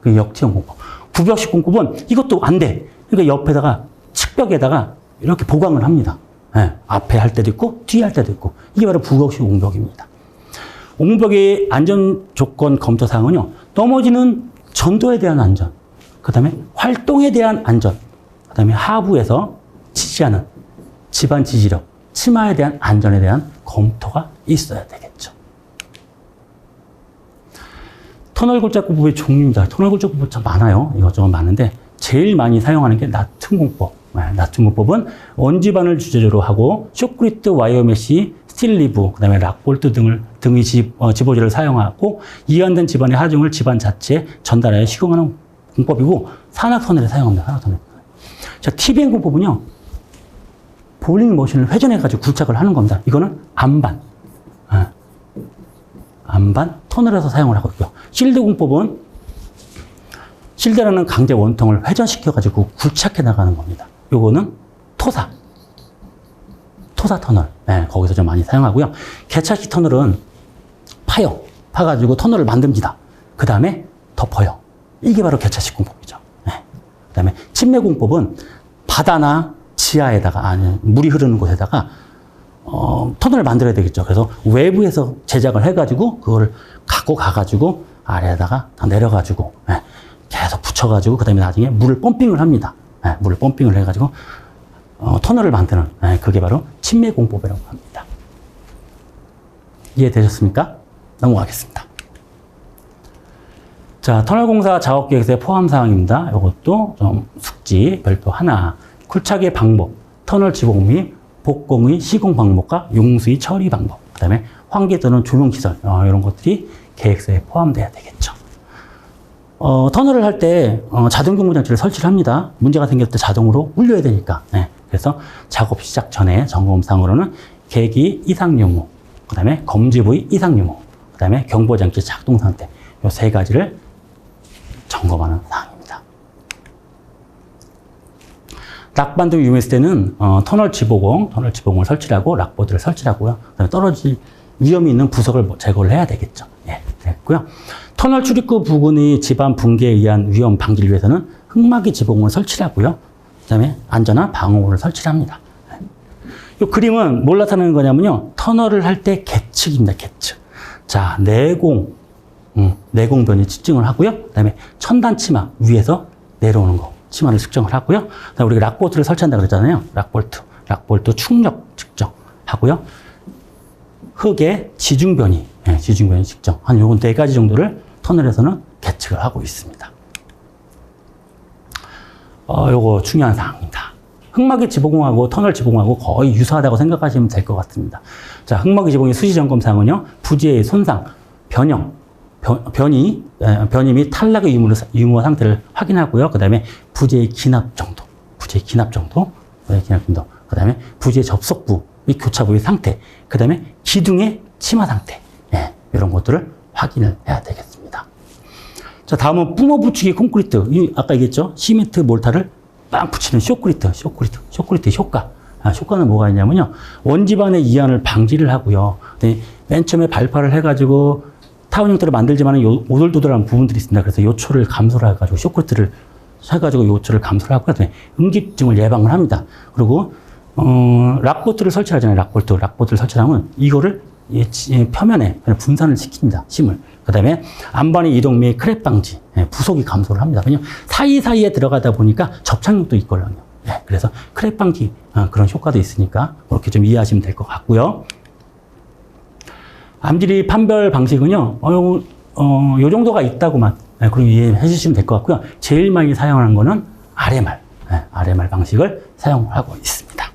그 역치형 공법. 구벽식 공법은 이것도 안 돼. 그러니까 옆에다가 측벽에다가 이렇게 보강을 합니다. 앞에 할 때도 있고 뒤에 할 때도 있고. 이게 바로 구벽식 옹벽입니다. 옹벽의 안전 조건 검토 사항은요, 넘어지는 전도에 대한 안전, 그 다음에 활동에 대한 안전, 그 다음에 하부에서 지지하는 집안 지지력, 치마에 대한 안전에 대한 검토가 있어야 되겠죠. 터널 골자공법의 종류입니다. 터널 골자공법 참 많아요. 이것저것 많은데 제일 많이 사용하는 게 나툼 공법. 나툼 공법은 원지반을 주재료로 하고 쇼크리트, 와이어 메시, 스틸 리브, 그다음에 락볼트 등의 집어지를 사용하고 이완된 집안의 하중을 집안 자체에 전달하여 시공하는 공법이고 산악 터널에 사용합니다. 산악 터널. 자, TBM 공법은요. 볼링 머신을 회전해가지고 굴착을 하는 겁니다. 이거는 안반. 안반 터널에서 사용을 하고 있고요. 실드 공법은 실드라는 강제 원통을 회전시켜가지고 굴착해 나가는 겁니다. 요거는 토사 터널. 네, 거기서 좀 많이 사용하고요. 개찰식 터널은 파가지고 터널을 만듭니다. 그 다음에 덮어요. 이게 바로 개찰식 공법이죠. 네. 그 다음에 침매 공법은 바다나 지하에다가, 물이 흐르는 곳에다가 터널을 만들어야 되겠죠. 그래서 외부에서 제작을 해가지고 그걸 갖고 가가지고 아래에다가 다 내려가지고 계속 붙여가지고 그 다음에 나중에 물을 펌핑을 합니다. 물을 펌핑을 해가지고 터널을 만드는 그게 바로 침매 공법이라고 합니다. 이해되셨습니까? 넘어가겠습니다. 자, 터널 공사 작업 계획서의 포함 사항입니다. 이것도 좀 숙지 별도 하나. 굴착의 방법, 터널 지붕 및 복공의 시공 방법과 용수의 처리 방법, 그 다음에 환기 또는 조명 시설, 이런 것들이 계획서에 포함돼야 되겠죠. 터널을 할 때 자동 경보 장치를 설치를 합니다. 문제가 생겼을 때 자동으로 울려야 되니까. 그래서 작업 시작 전에 점검상으로는 계기 이상 유무, 그 다음에 검지 부위 이상 유무, 그 다음에 경보 장치 작동 상태, 이 세 가지를 점검하는 사항입니다. 락반도 위험했을 때는 터널 지보공을 설치를 하고 락보드를 설치를 하고요. 그다음에 떨어질 위험이 있는 부석을 제거를 해야 되겠죠. 예, 됐고요. 터널 출입구 부근의 지반 붕괴에 의한 위험 방지를 위해서는 흙막이 지보공을 설치를 하고요. 그다음에 안전한 방어구를 설치를 합니다. 이 그림은 뭘 나타내는 거냐면요. 터널을 할 때 계측입니다. 계측. 자, 내공변이 측정을 하고요. 그다음에 천단 치마 위에서 내려오는 거. 치마를 측정을 하고요. 그다음에 우리가 락볼트를 설치한다 그랬잖아요. 락볼트 충력 측정하고요. 흙의 지중변이 측정. 한 요건 4가지 정도를 터널에서는 계측을 하고 있습니다. 요거 중요한 사항입니다. 흙막이 지보공하고 터널 지보공하고 거의 유사하다고 생각하시면 될 것 같습니다. 자, 흙막이 지보공의 수시 점검 사항은요. 부지의 손상, 변이 및 탈락의 유무 상태를 확인하고요. 그 다음에 부지의 기납 정도, 그 다음에 부지의 접속부 및 교차부의 상태, 그 다음에 기둥의 치마 상태, 이런 것들을 확인을 해야 되겠습니다. 자, 다음은 뿜어 붙이기 콘크리트. 아까 얘기했죠? 시멘트 몰타를 빵 붙이는 쇼크리트 효과. 효과는 뭐가 있냐면요. 원지반의 이완을 방지를 하고요. 맨 처음에 발파를 해가지고 타원 형태로 만들지만 오돌도돌한 부분들이 있습니다. 그래서 요초를 감소를 해가지고 쇼크리트를 해가지고 요초를 감소를 하고 그다음에 응집증을 예방을 합니다. 그리고 락볼트를 설치하잖아요. 락볼트를 설치하면 이거를 표면에 분산을 시킵니다. 심을. 그다음에 안반의 이동 및 크랙 방지, 부속이 감소를 합니다. 왜냐면 사이사이에 들어가다 보니까 접착력도 있거든요. 그래서 크랙 방지 그런 효과도 있으니까 그렇게 좀 이해하시면 될 것 같고요. 암질이 판별 방식은요, 요 정도가 있다고만, 그럼 이해해 주시면 될 것 같고요. 제일 많이 사용하는 거는 아래말 방식을 사용하고 있습니다.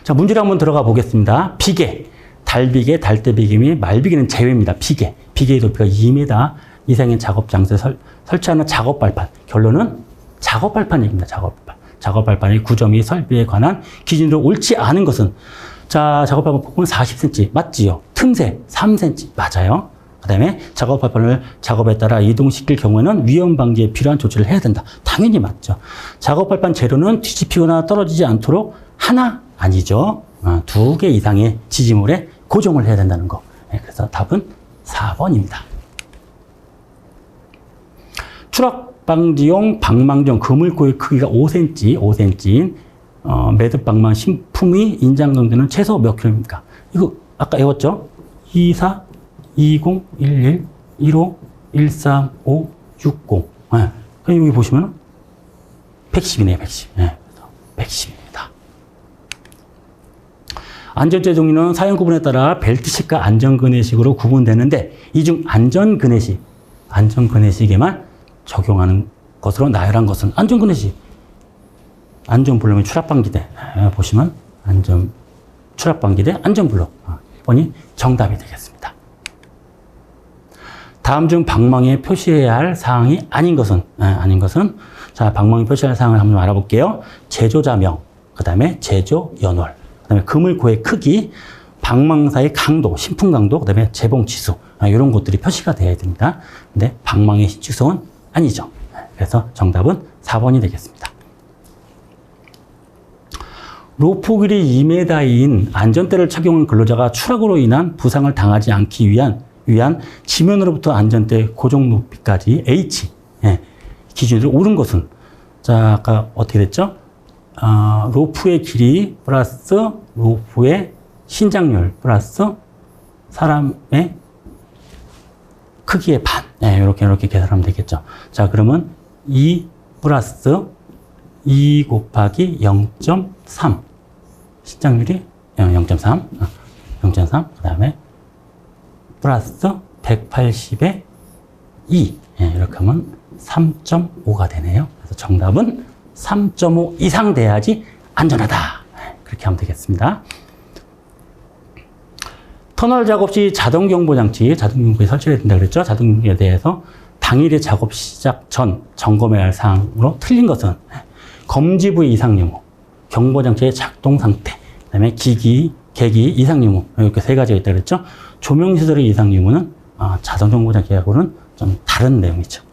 자, 문제로 한번 들어가 보겠습니다. 비계, 달비계, 달대비계 및 말비계는 제외입니다. 비계의 높이가 2m 이상인 작업 장소에 설치하는 작업 발판. 결론은 작업 발판 얘기입니다. 작업 발판의 구조 및 설비에 관한 기준으로 옳지 않은 것은 자, 작업 발판 폭은 40cm 맞지요? 틈새 3cm 맞아요. 그 다음에 작업 발판을 작업에 따라 이동시킬 경우에는 위험 방지에 필요한 조치를 해야 된다. 당연히 맞죠. 작업 발판 재료는 뒤집히거나 떨어지지 않도록 하나 아니죠. 2개 이상의 지지물에 고정을 해야 된다는 거. 그래서 답은 4번입니다. 추락 방지용 방망정 그물고의 크기가 5cm인 매듭 방망 신품의 인장 강도는 최소 몇 킬로입니까? 이거 아까 외웠죠? 24, 20, 11, 15, 135, 60. 그럼 여기 보시면 110이네요, 110. 110입니다. 안전대 종류는 사용 구분에 따라 벨트식과 안전그네식으로 구분되는데 이 중 안전그네식에만 적용하는 것으로 나열한 것은 안전그네식. 안전블록의 추락방지대. 보시면 추락방지대, 안전블록. 1번이 정답이 되겠습니다. 다음 중 방망이에 표시해야 할 사항이 아닌 것은? 자, 방망이 표시할 사항을 한번 알아볼게요. 제조자명, 그 다음에 제조 연월, 그 다음에 그물고의 크기, 방망사의 강도, 신품 강도, 그 다음에 재봉 치수, 이런 것들이 표시가 되어야 됩니다. 근데 방망이의 신축성은 아니죠. 그래서 정답은 4번이 되겠습니다. 로프 길이 2m인 안전대를 착용한 근로자가 추락으로 인한 부상을 당하지 않기 위한 지면으로부터 안전대 고정 높이까지 H 기준으로 옳은 것은? 자, 아까 어떻게 됐죠? 로프의 길이 플러스 로프의 신장률 플러스 사람의 크기의 반. 이렇게 계산하면 되겠죠. 자, 그러면 2 플러스 2 곱하기 0.3. 신장률이 0.3. 그 다음에 플러스 180에 2. 이렇게 하면 3.5가 되네요. 그래서 정답은 3.5 이상 돼야지 안전하다. 그렇게 하면 되겠습니다. 터널 작업 시 자동경보장치, 자동경보에 설치해야 된다 그랬죠? 자동경보에 대해서 당일의 작업 시작 전 점검해야 할 사항으로 틀린 것은 검지 부위 이상 유무, 경보장치의 작동 상태, 그 다음에 계기 이상 유무, 이렇게 세 가지가 있다 그랬죠? 조명시설의 이상 유무는 자동경보장치하고는 좀 다른 내용이죠.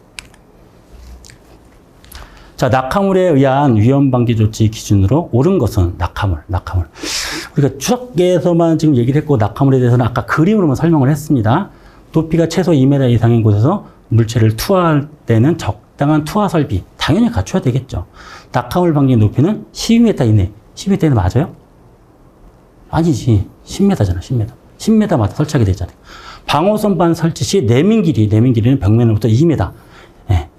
자, 낙하물에 의한 위험방지 조치 기준으로 옳은 것은? 낙하물. 우리가 추락에서만 지금 얘기를 했고, 낙하물에 대해서는 아까 그림으로만 설명을 했습니다. 높이가 최소 2m 이상인 곳에서 물체를 투하할 때는 적당한 투하 설비, 당연히 갖춰야 되겠죠. 낙하물 방지 높이는 12m 이내. 12m 이내 맞아요? 아니지. 10m잖아, 10m. 10m마다 설치하게 되잖아요. 방호선반 설치 시 내민 길이는 벽면으로부터 2m.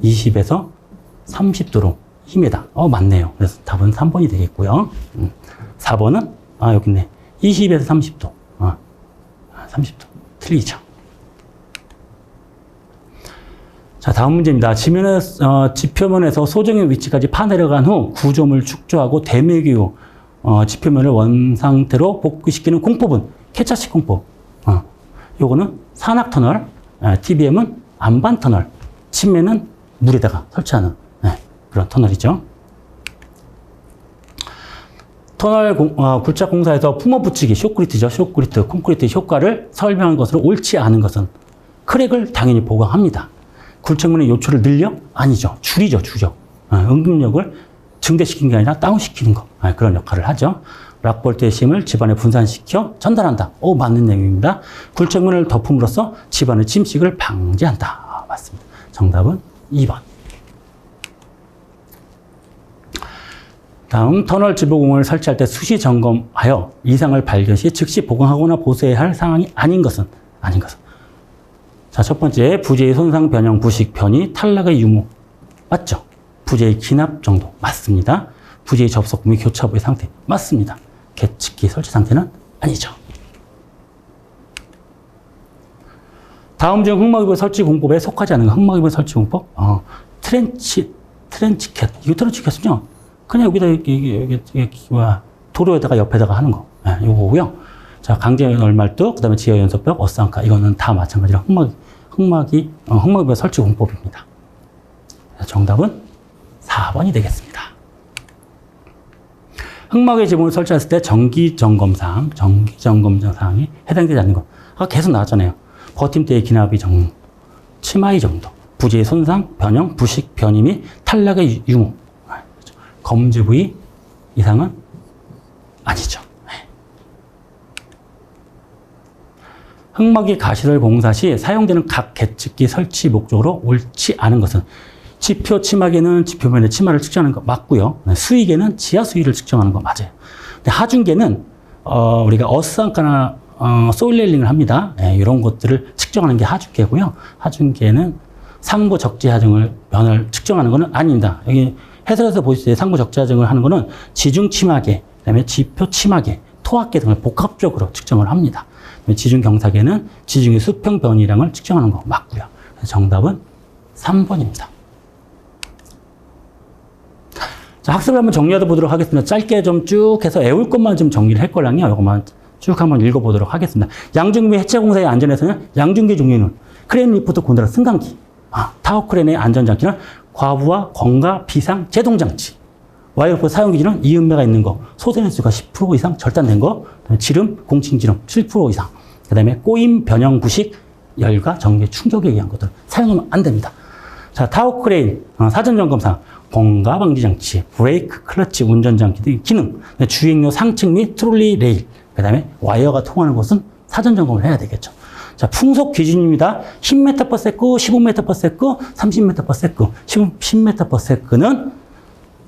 20에서 30도로 2m. 맞네요. 그래서 답은 3번이 되겠고요. 4번은, 여기 있네. 20에서 30도. 30도. 틀리죠. 자, 다음 문제입니다. 지표면에서 소정의 위치까지 파내려간 후 구조물 축조하고 대매기 후 지표면을 원상태로 복귀시키는 공법은 캐차식 공법. 요거는 산악터널, TBM은 안반터널, 침매는 물에다가 설치하는 그런 터널이죠. 터널 굴착 공사에서 품어 붙이기, 쇼크리트죠. 쇼크리트, 콘크리트 효과를 설명한 것으로 옳지 않은 것은? 크랙을 당연히 보강합니다. 굴착면의 요초를 늘려? 아니죠. 줄이죠. 응급력을 증대시키는 게 아니라 다운시키는 거. 그런 역할을 하죠. 락볼트의 힘을 집안에 분산시켜 전달한다. 맞는 내용입니다. 굴착면을 덮음으로써 집안의 침식을 방지한다. 맞습니다. 정답은 2번. 다음, 터널 지보공을 설치할 때 수시 점검하여 이상을 발견 시 즉시 보강하거나 보수해야 할 상황이 아닌 것은? 자, 첫 번째, 부재의 손상, 변형, 부식, 변이, 탈락의 유무. 맞죠? 부재의 기납 정도. 맞습니다. 부재의 접속 및 교차부의 상태. 맞습니다. 계측기 설치 상태는 아니죠. 다음 중 흙막이불 설치 공법에 속하지 않은 흙막이불 설치 공법. 트렌치캣. 이거 트렌치캣은요, 그냥 여기다 도로에다가 옆에다가 하는 거. 요거고요. 자, 강제 얼말뚝, 그 다음에 지하 연소벽, 어쌍카. 이거는 다 마찬가지로 흙막이불 설치 공법입니다. 정답은 4번이 되겠습니다. 흙막의 지붕을 설치했을 때 정기 점검 사항이 해당되지 않는 것. 계속 나왔잖아요. 버팀대의 기납이 정도, 치마의 정도, 부재의 손상, 변형, 부식, 변이 및 탈락의 유무. 검지 부위 이상은 아니죠. 흙막이 가시를 공사 시 사용되는 각 계측기 설치 목적으로 옳지 않은 것은? 지표 치막에는 지표면의 치마를 측정하는 거 맞고요. 수위계는 지하 수위를 측정하는 거 맞아요. 근데 하중계는 우리가 어스안카나 소일레일링을 합니다. 이런 것들을 측정하는 게 하중계고요. 하중계는 상부 적재 하중을 면을 측정하는 것은 아닙니다. 여기 해설에서 보실 때 상부 적재 하중을 하는 것은 지중 치마계, 그다음에 지표 치마계, 소화계 등을 복합적으로 측정을 합니다. 지중 경사계는 지중해 수평 변이량을 측정하는 거 맞고요. 그래서 정답은 3번입니다. 자, 학습을 한번 정리하다 보도록 하겠습니다. 짧게 좀 쭉 해서 외울 것만 좀 정리를 할 거랑요. 이것만 쭉 한번 읽어보도록 하겠습니다. 양중기 해체공사의 안전에서는 양중기 종류는 크레인 리프트 곤드라 승강기, 타워 크레인의 안전장치는 과부하, 건가, 비상, 제동장치, 와이어프 사용 기준은 이음매가 있는 거, 소세 횟수가 10% 이상 절단된 거, 지름, 공칭지름 7% 이상, 그 다음에 꼬임, 변형, 부식, 열과 전기 충격에 의한 것들 사용하면 안 됩니다. 자, 타워 크레인 사전 점검상 공가 방지 장치, 브레이크, 클러치, 운전장치 등 기능, 주행료 상층 및 트롤리 레일, 그 다음에 와이어가 통하는 곳은 사전 점검을 해야 되겠죠. 자, 풍속 기준입니다. 10m/s, 15m/s, 30m/s, 10m/s는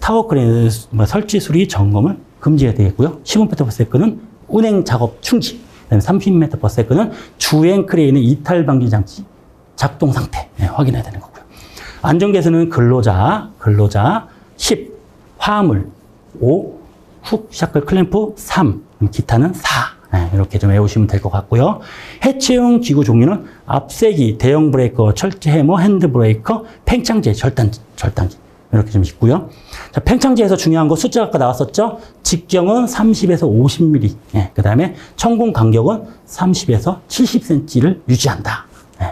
타워 크레인 설치 수리 점검을 금지해야 되겠고요. 15m/s는 운행 작업 충지, 그다음에 30m/s는 주행 크레인의 이탈 방지 장치 작동 상태 확인해야 되는 거고요. 안전계에서는 근로자 10, 화물 5, 훅, 샤클, 클램프 3, 기타는 4. 이렇게 좀 외우시면 될 것 같고요. 해체용 기구 종류는 앞세기, 대형 브레이커, 철제 해머, 핸드 브레이커, 팽창제, 절단기 이렇게 좀 있고요. 자, 팽창제에서 중요한 거 숫자가 아까 나왔었죠. 직경은 30에서 50mm. 그 다음에 천공 간격은 30에서 70cm를 유지한다.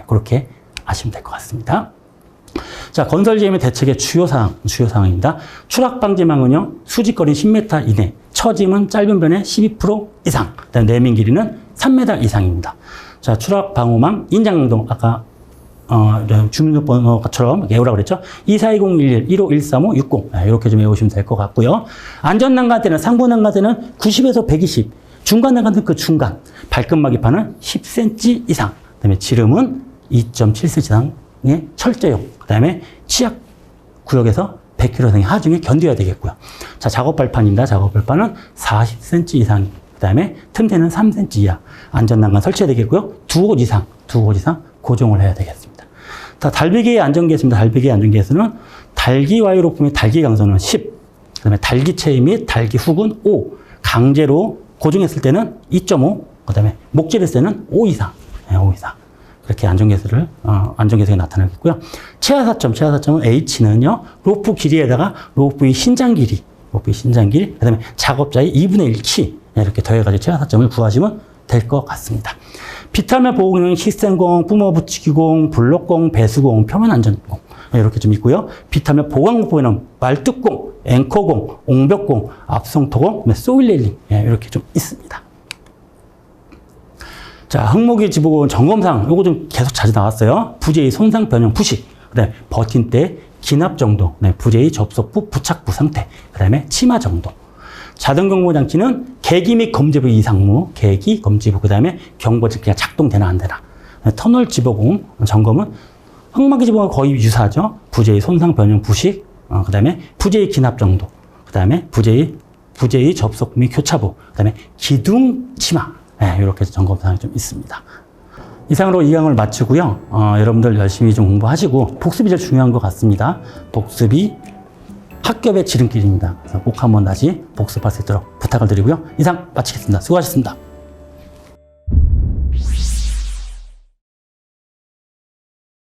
그렇게 아시면 될 것 같습니다. 자, 건설재임의 대책의 주요 사항입니다. 추락 방지망은요, 수직거리 10m 이내, 처짐은 짧은 변에 12% 이상, 그다음 내민 길이는 3m 이상입니다. 자, 추락 방호망 인장강도 아까 주민등록번호처럼 외우라고 그랬죠. 242011, 1513, 60 이렇게 좀 외우시면 될 것 같고요. 안전난간대는 상부난간대는 90에서 120, 중간난간대는 그 중간, 발끝막이판은 10cm 이상, 그다음에 지름은 2.7cm 이상의 철제용, 그다음에 취약 구역에서 100km 이상의 하중에 견뎌야 되겠고요. 자, 작업 발판입니다. 작업 발판은 40cm 이상, 그다음에 틈새는 3cm 이하, 안전난간 설치해야 되겠고요. 두 곳 이상 고정을 해야 되겠습니다. 자, 달비기의 안전계수입니다. 달비기의 안전계수는 달기 와이어 로프의 달기 강선은 10, 그다음에 달기체 및 달기 훅은 5, 강제로 고정했을 때는 2.5, 그다음에 목질했을 때는 5 이상, 5 이상. 그렇게 안전계수가 나타나겠고요. 최하사점은 H는요, 로프 길이에다가 로프의 신장 길이, 그 다음에 작업자의 2분의 1 키, 이렇게 더해가지고 최하사점을 구하시면 될 것 같습니다. 비탈면 보호기능 시스템공, 뿜어 붙이기공, 블록공, 배수공, 표면 안전공, 이렇게 좀 있고요. 비탈면 보강공법에는 말뚝공, 앵커공, 옹벽공, 앞송토공, 소일 레일링, 이렇게 좀 있습니다. 자, 흙목이 지붕 점검상, 요거 좀 계속 자주 나왔어요. 부재의 손상 변형 부식, 그 다음에 버틴대 기납 정도, 부재의 접속부 부착부 상태, 그 다음에 치마 정도. 자동 경보 장치는 계기 및 검지부 이상무, 계기, 검지부, 그 다음에 경보 장치가 작동되나 안 되나. 터널 지붕 점검은 흙막이 지붕과 거의 유사하죠. 부재의 손상 변형 부식, 그 다음에 부재의 기납 정도, 그 다음에 부재의 접속 및 교차부, 그 다음에 기둥 치마. 이렇게 점검사항이 좀 있습니다. 이상으로 2강을 마치고요. 여러분들 열심히 좀 공부하시고, 복습이 제일 중요한 것 같습니다. 복습이 학급의 지름길입니다. 그래서 꼭 한번 다시 복습할 수 있도록 부탁을 드리고요. 이상 마치겠습니다. 수고하셨습니다.